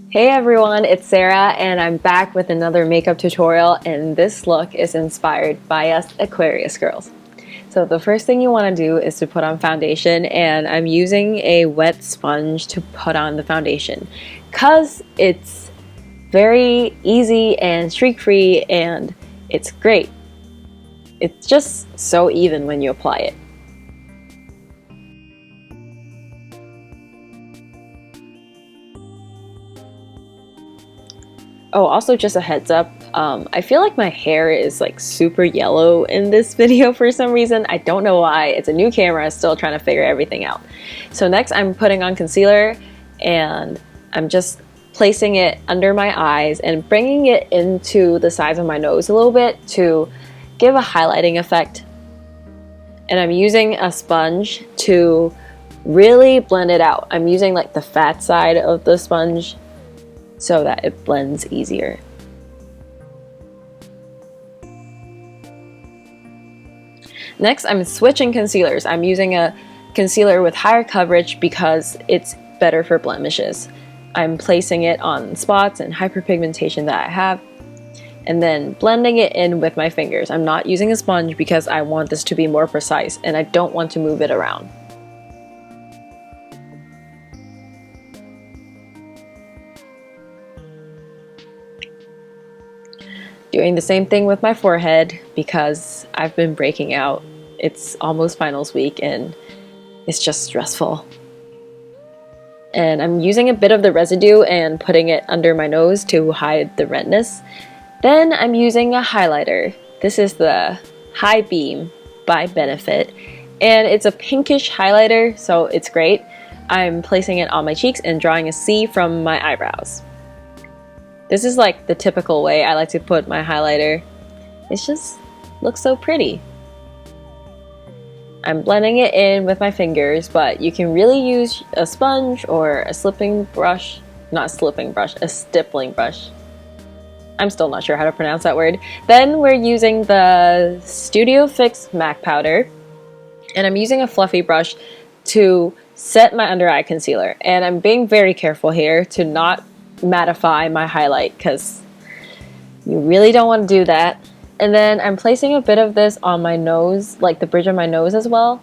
Hey everyone, it's Sarah and I'm back with another makeup tutorial, and this look is inspired by us Aquarius girls. So the first thing you want to do is to put on foundation, and I'm using a wet sponge to put on the foundation because it's very easy and streak free and it's great. It's just so even when you apply it. Oh, also just a heads up, I feel like my hair is like super yellow in this video for some reason. I don't know why. It's a new camera, still trying to figure everything out. So next I'm putting on concealer, and I'm just placing it under my eyes and bringing it into the sides of my nose a little bit to give a highlighting effect. And I'm using a sponge to really blend it out. I'm using like the fat side of the sponge so that it blends easier. Next, I'm switching concealers. I'm using a concealer with higher coverage because it's better for blemishes. I'm placing it on spots and hyperpigmentation that I have, and then blending it in with my fingers. I'm not using a sponge because I want this to be more precise and I don't want to move it around. Doing the same thing with my forehead because I've been breaking out. It's almost finals week and it's just stressful. And I'm using a bit of the residue and putting it under my nose to hide the redness. Then I'm using a highlighter. This is the High Beam by Benefit, and it's a pinkish highlighter, so it's great. I'm placing it on my cheeks and drawing a C from my eyebrows. This is like the typical way I like to put my highlighter. It just looks so pretty. I'm blending it in with my fingers, but you can really use a sponge or a stippling brush. I'm still not sure how to pronounce that word. Then we're using the Studio Fix MAC powder, and I'm using a fluffy brush to set my under eye concealer. And I'm being very careful here to not mattify my highlight because you really don't want to do that. And then I'm placing a bit of this on my nose, like the bridge of my nose as well.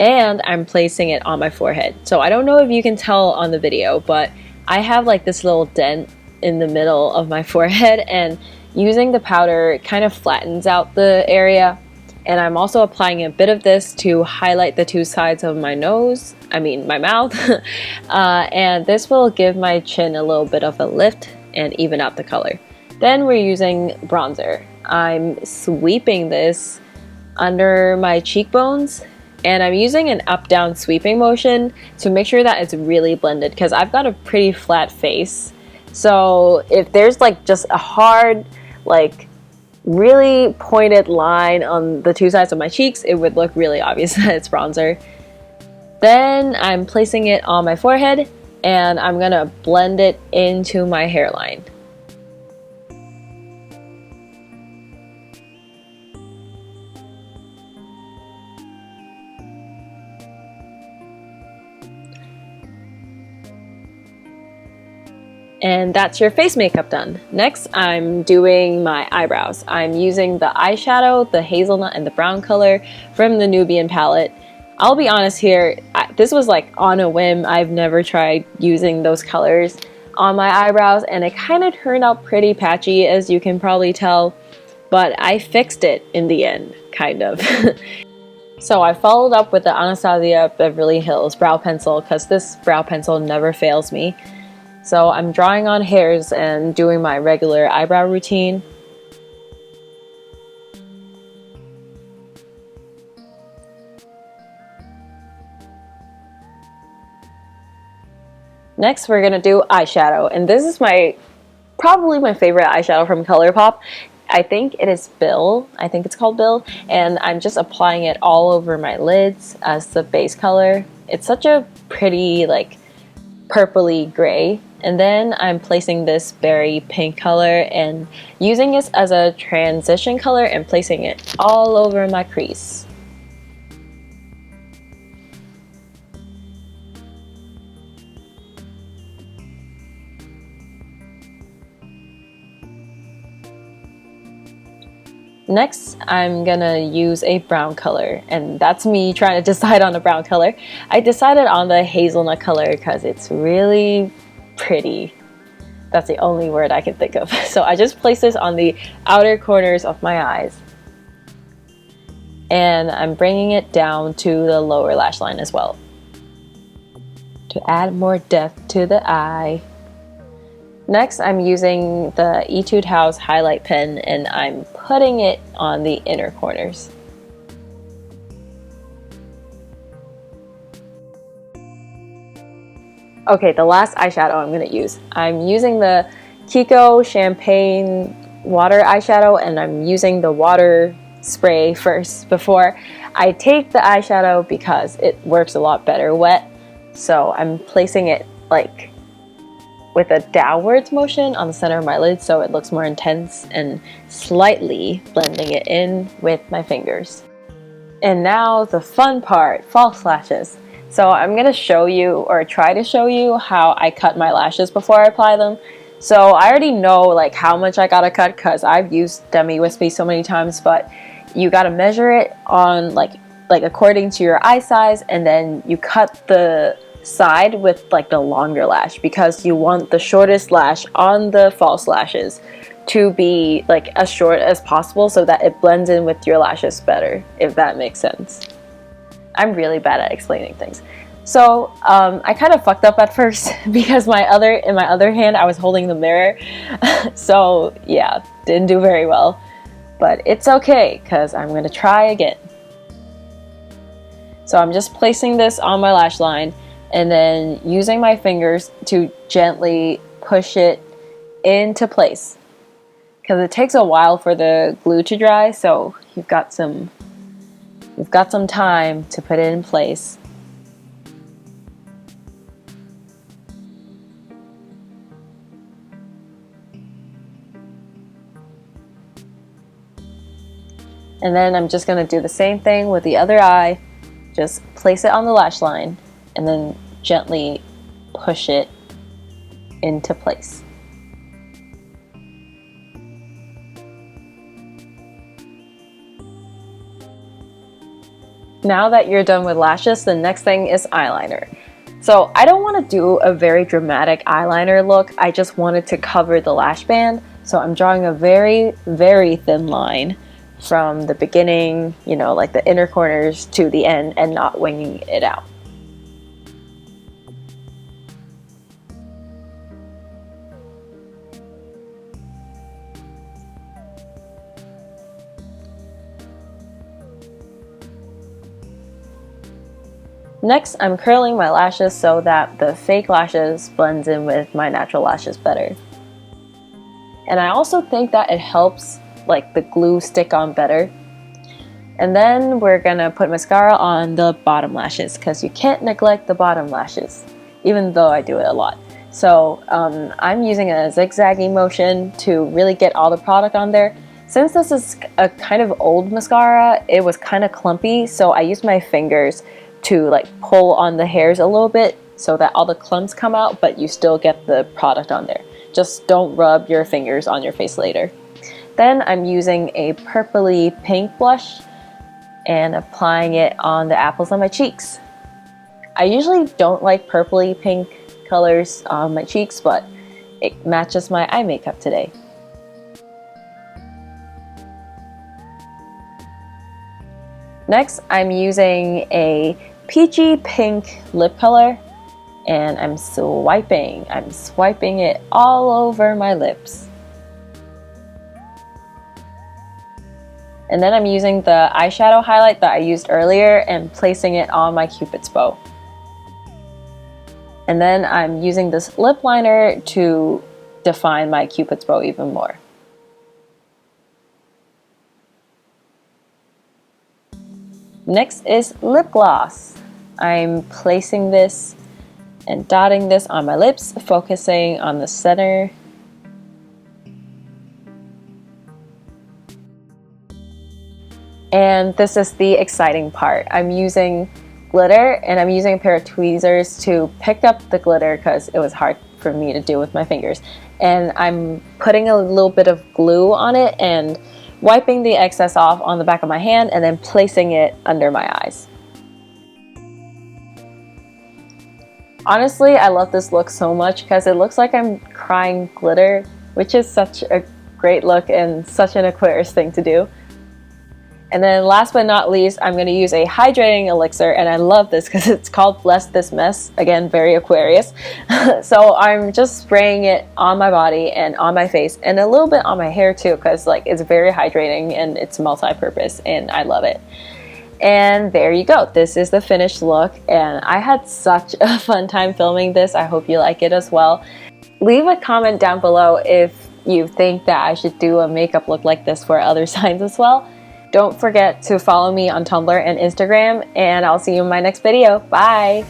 And I'm placing it on my forehead. So I don't know if you can tell on the video, but I have like this little dent in the middle of my forehead, and using the powder kind of flattens out the area. And I'm also applying a bit of this to highlight the two sides of my nose, my mouth. And this will give my chin a little bit of a lift and even out the color. Then we're using bronzer. I'm sweeping this under my cheekbones, and I'm using an up-down sweeping motion to make sure that it's really blended because I've got a pretty flat face. So if there's like just a hard, like really pointed line on the two sides of my cheeks, it would look really obvious that it's bronzer. Then I'm placing it on my forehead, and I'm gonna blend it into my hairline. And that's your face makeup done. Next, I'm doing my eyebrows. I'm using the eyeshadow, the hazelnut and the brown color from the Nubian palette. I'll be honest here, this was like on a whim. I've never tried using those colors on my eyebrows, and it kind of turned out pretty patchy, as you can probably tell, but I fixed it in the end, kind of. So I followed up with the Anastasia Beverly Hills brow pencil because this brow pencil never fails me. So I'm drawing on hairs and doing my regular eyebrow routine. Next, we're gonna do eyeshadow, and this is probably my favorite eyeshadow from ColourPop. I think it is Bill. I think it's called Bill, and I'm just applying it all over my lids as the base color. It's such a pretty, like, purpley gray. And then I'm placing this berry pink color and using this as a transition color and placing it all over my crease. Next, I'm gonna use a brown color, and that's me trying to decide on a brown color. I decided on the hazelnut color because it's really pretty. That's the only word I can think of. So I just place this on the outer corners of my eyes. And I'm bringing it down to the lower lash line as well, to add more depth to the eye. Next, I'm using the Etude House highlight pen, and I'm putting it on the inner corners. Okay, the last eyeshadow I'm going to use. I'm using the Kiko Champagne Water Eyeshadow, and I'm using the water spray first before I take the eyeshadow because it works a lot better wet. So I'm placing it like with a downwards motion on the center of my lid so it looks more intense, and slightly blending it in with my fingers. And now the fun part, false lashes. So I'm gonna show you, or try to show you, how I cut my lashes before I apply them. So I already know like how much I gotta cut because I've used Demi Wispy so many times, but you gotta measure it on like according to your eye size, and then you cut the side with like the longer lash because you want the shortest lash on the false lashes to be like as short as possible so that it blends in with your lashes better, if that makes sense. I'm really bad at explaining things. So I kind of fucked up at first because in my other hand I was holding the mirror. So yeah, didn't do very well, but it's okay because I'm gonna try again. So I'm just placing this on my lash line and then using my fingers to gently push it into place because it takes a while for the glue to dry, so you've got some time to put it in place. And then I'm just going to do the same thing with the other eye. Just place it on the lash line and then gently push it into place. Now that you're done with lashes, the next thing is eyeliner. So I don't want to do a very dramatic eyeliner look. I just wanted to cover the lash band. So I'm drawing a very, very thin line from the beginning, you know, like the inner corners to the end, and not winging it out. Next, I'm curling my lashes so that the fake lashes blends in with my natural lashes better. And I also think that it helps like the glue stick on better. And then we're gonna put mascara on the bottom lashes because you can't neglect the bottom lashes, even though I do it a lot. So I'm using a zigzaggy motion to really get all the product on there. Since this is a kind of old mascara, it was kind of clumpy, so I used my fingers to like pull on the hairs a little bit so that all the clumps come out, but you still get the product on there. Just don't rub your fingers on your face later. Then I'm using a purpley pink blush and applying it on the apples on my cheeks. I usually don't like purpley pink colors on my cheeks, but it matches my eye makeup today. Next, I'm using a peachy pink lip color and I'm swiping it all over my lips. And then I'm using the eyeshadow highlight that I used earlier and placing it on my Cupid's bow. And then I'm using this lip liner to define my Cupid's bow even more. Next is lip gloss. I'm placing this and dotting this on my lips, focusing on the center. And this is the exciting part. I'm using glitter and I'm using a pair of tweezers to pick up the glitter because it was hard for me to do with my fingers. And I'm putting a little bit of glue on it and wiping the excess off on the back of my hand and then placing it under my eyes. Honestly, I love this look so much because it looks like I'm crying glitter, which is such a great look and such an Aquarius thing to do. And then last but not least, I'm going to use a hydrating elixir, and I love this because it's called Bless This Mess. Again, very Aquarius. So I'm just spraying it on my body and on my face and a little bit on my hair too, because like it's very hydrating and it's multi-purpose and I love it. And there you go. This is the finished look, and I had such a fun time filming this. I hope you like it as well. Leave a comment down below if you think that I should do a makeup look like this for other signs as well. Don't forget to follow me on Tumblr and Instagram, and I'll see you in my next video. Bye!